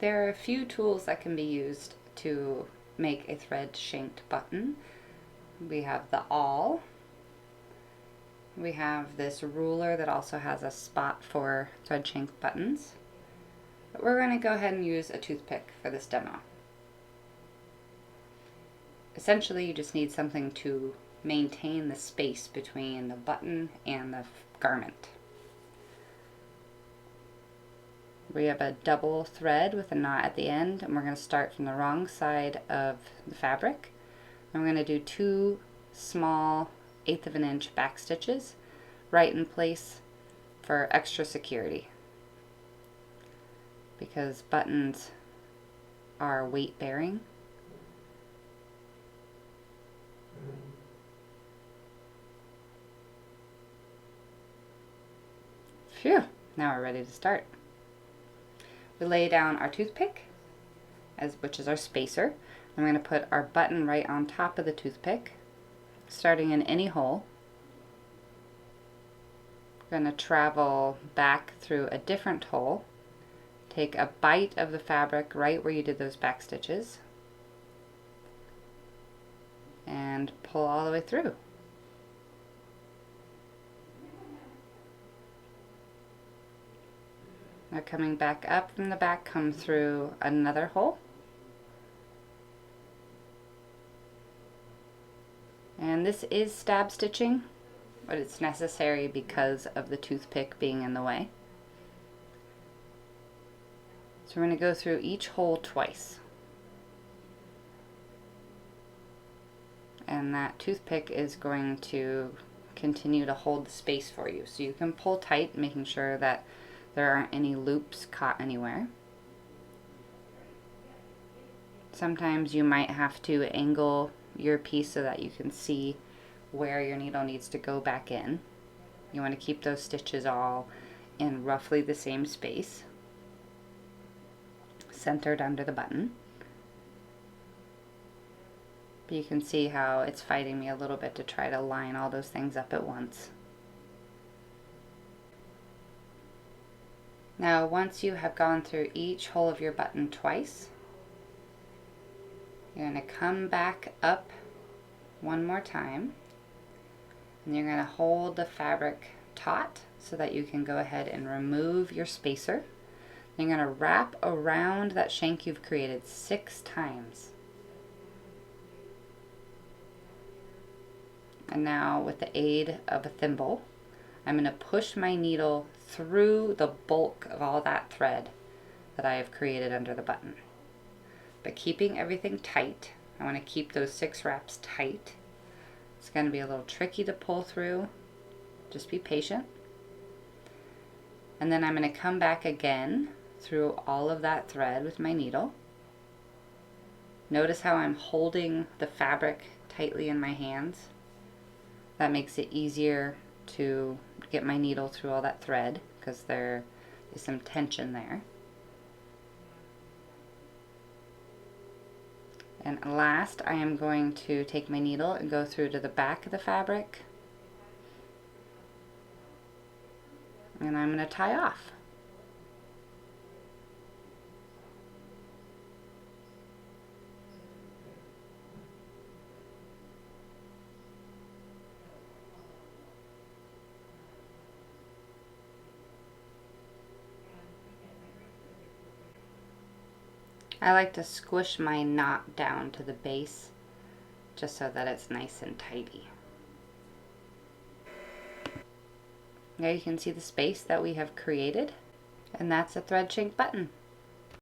There are a few tools that can be used to make a thread shanked button. We have the awl. We have this ruler that also has a spot for thread shank buttons. But we're going to go ahead and use a toothpick for this demo. Essentially, you just need something to maintain the space between the button and the garment. We have a double thread with a knot at the end, and we're going to start from the wrong side of the fabric. And we're going to do 2 small 1/8 of an inch back stitches right in place for extra security, because buttons are weight bearing. Phew, now we're ready to start. We lay down our toothpick, which is our spacer. I'm going to put our button right on top of the toothpick, starting in any hole. We're going to travel back through a different hole, take a bite of the fabric right where you did those back stitches, and pull all the way through. Now coming back up from the back, come through another hole. And this is stab stitching, but it's necessary because of the toothpick being in the way. So we're going to go through each hole twice. And that toothpick is going to continue to hold the space for you. So you can pull tight, making sure that there aren't any loops caught anywhere. Sometimes you might have to angle your piece so that you can see where your needle needs to go back in. You want to keep those stitches all in roughly the same space, centered under the button. But you can see how it's fighting me a little bit to try to line all those things up at once. Now, once you have gone through each hole of your button twice, you're going to come back up one more time, and you're going to hold the fabric taut so that you can go ahead and remove your spacer. Then you're going to wrap around that shank you've created 6 times. And now, with the aid of a thimble, I'm going to push my needle through the bulk of all that thread that I have created under the button. But keeping everything tight, I want to keep those 6 wraps tight. It's going to be a little tricky to pull through. Just be patient. And then I'm going to come back again through all of that thread with my needle. Notice how I'm holding the fabric tightly in my hands. That makes it easier to get my needle through all that thread because there is some tension there. And last, I am going to take my needle and go through to the back of the fabric, and I'm going to tie off. I like to squish my knot down to the base just so that it's nice and tidy. Now you can see the space that we have created, and that's a thread shank button.